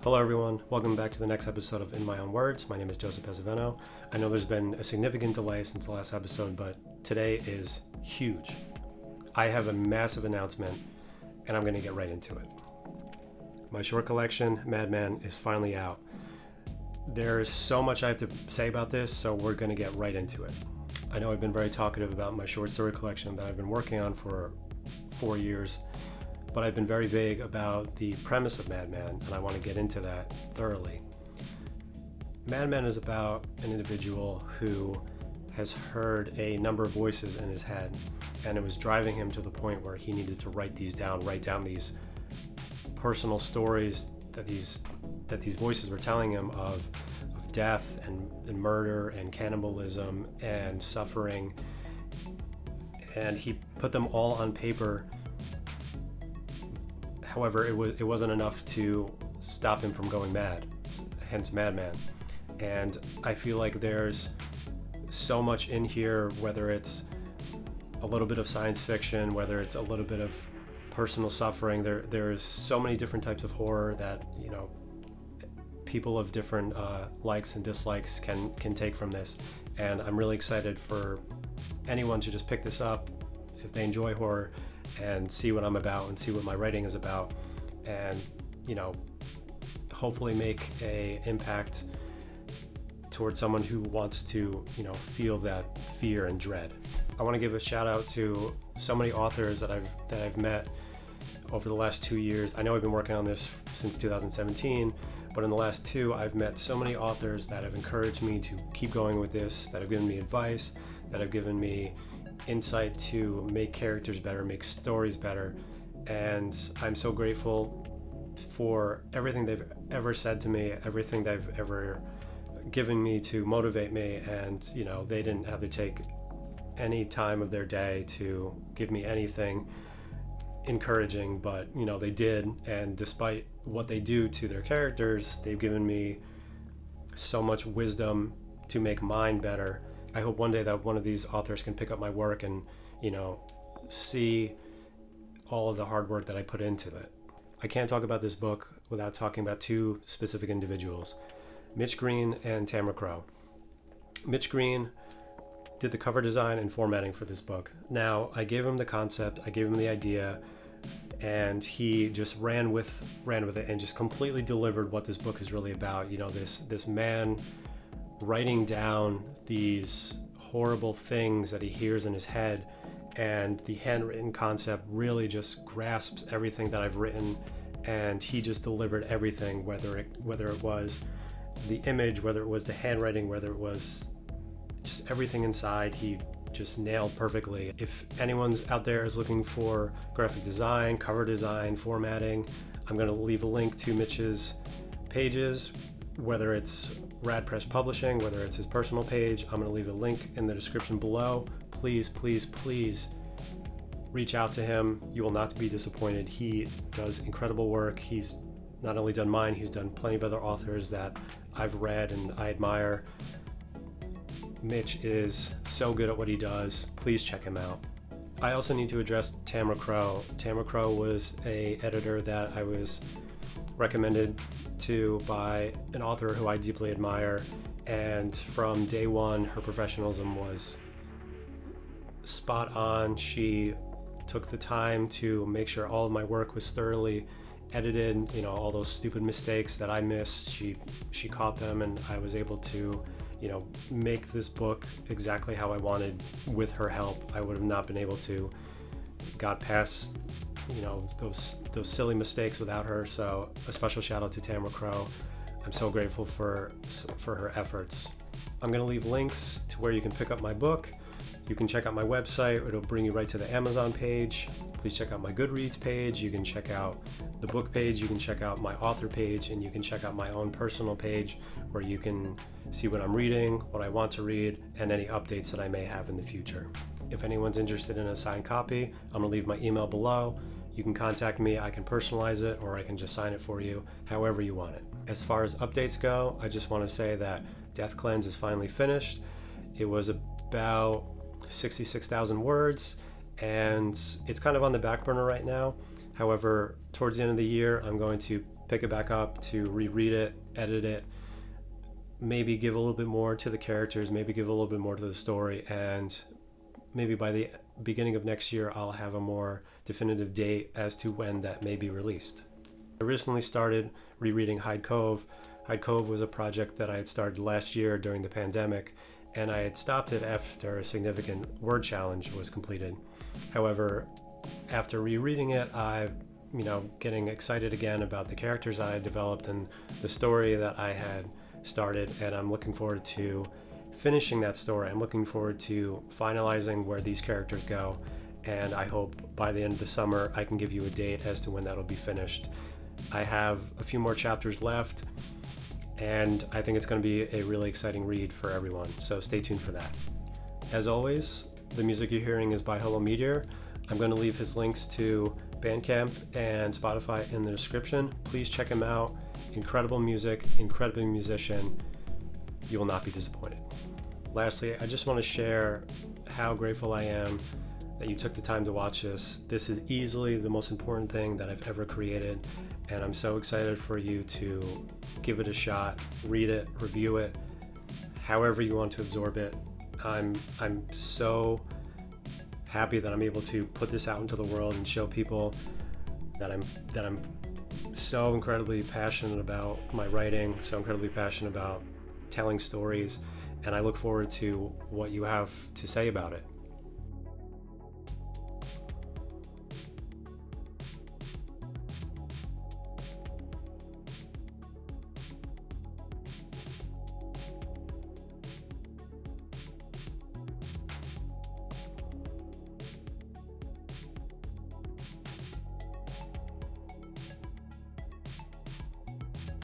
Hello everyone, welcome back to the next episode of In My Own Words. My name is Joseph Pesaveno. I know there's been a significant delay since the last episode, but today is huge. I have a massive announcement and I'm going to get right into it. My short collection, Madman, is finally out. There's so much I have to say about this, so we're going to get right into it. I know I've been very talkative about my short story collection that I've been working on for 4 years, but I've been very vague about the premise of Madman, and I want to get into that thoroughly. Madman is about an individual who has heard a number of voices in his head, and it was driving him to the point where he needed to write down these personal stories that these voices were telling him of death and murder and cannibalism and suffering, and he put them all on paper. However, it wasn't enough to stop him from going mad, hence Madman. And I feel like there's so much in here, whether it's a little bit of science fiction, whether it's a little bit of personal suffering. There's so many different types of horror that, you know, people of different likes and dislikes can take from this. And I'm really excited for anyone to just pick this up if they enjoy horror and see what I'm about and see what my writing is about, and, you know, hopefully make a impact towards someone who wants to, you know, feel that fear and dread. I want to give a shout out to so many authors that I've met over the last 2 years. I know I've been working on this since 2017, but in the last 2, I've met so many authors that have encouraged me to keep going with this, that have given me advice, that have given me insight to make characters better, make stories better. And I'm so grateful for everything they've ever said to me, everything they've ever given me to motivate me. And, you know, they didn't have to take any time of their day to give me anything encouraging, but, you know, they did. And despite what they do to their characters, they've given me so much wisdom to make mine better. I hope one day that one of these authors can pick up my work and, you know, see all of the hard work that I put into it. I can't talk about this book without talking about 2 specific individuals, Mitch Green and Tamara Crow. Mitch Green did the cover design and formatting for this book. Now, I gave him the concept, I gave him the idea, and he just ran with it and just completely delivered what this book is really about. You know, this man writing down these horrible things that he hears in his head, and the handwritten concept really just grasps everything that I've written, and he just delivered everything, whether it was the image, whether it was the handwriting, whether it was just everything inside, he just nailed perfectly. If anyone's out there is looking for graphic design, cover design, formatting, I'm going to leave a link to Mitch's pages, whether it's RadPress Publishing, whether it's his personal page. I'm going to leave a link in the description below. Please, please, please reach out to him. You will not be disappointed. He does incredible work. He's not only done mine, he's done plenty of other authors that I've read and I admire. Mitch is so good at what he does. Please check him out. I also need to address Tamara Crow. Tamara Crow was an editor that I was recommended to by an author who I deeply admire, and from day one her professionalism was spot on. She took the time to make sure all of my work was thoroughly edited. You know, all those stupid mistakes that I missed, she caught them, and I was able to, you know, make this book exactly how I wanted. With her help, I would have not been able to got past, you know, those silly mistakes without her. So a special shout out to Tamara Crow. I'm so grateful for her efforts. I'm going to leave links to where you can pick up my book. You can check out my website. It'll bring you right to the Amazon page. Please check out my Goodreads page. You can check out the book page. You can check out my author page, and you can check out my own personal page where you can see what I'm reading, what I want to read, and any updates that I may have in the future. If anyone's interested in a signed copy, I'm going to leave my email below. You can contact me. I can personalize it, or I can just sign it for you, however you want it. As far as updates go, I just want to say that Death Cleanse is finally finished. It was about 66,000 words, and it's kind of on the back burner right now. However, towards the end of the year, I'm going to pick it back up, to reread it, edit it, maybe give a little bit more to the characters, maybe give a little bit more to the story, and maybe by the beginning of next year I'll have a more definitive date as to when that may be released. I recently started rereading Hyde Cove. Hyde Cove was a project that I had started last year during the pandemic, and I had stopped it after a significant word challenge was completed. However, after rereading it, I've getting excited again about the characters I had developed and the story that I had started, and I'm looking forward to finishing that story. I'm looking forward to finalizing where these characters go, and I hope by the end of the summer I can give you a date as to when that'll be finished. I have a few more chapters left, and I think it's going to be a really exciting read for everyone, so stay tuned for that. As always, the music you're hearing is by Hello Meteor. I'm going to leave his links to Bandcamp and Spotify in the description. Please check him out. Incredible music, incredible musician. You will not be disappointed. Lastly, I just want to share how grateful I am that you took the time to watch this. This is easily the most important thing that I've ever created, and I'm so excited for you to give it a shot, read it, review it, however you want to absorb it. I'm so happy that I'm able to put this out into the world and show people that I'm so incredibly passionate about my writing, so incredibly passionate about telling stories, and I look forward to what you have to say about it.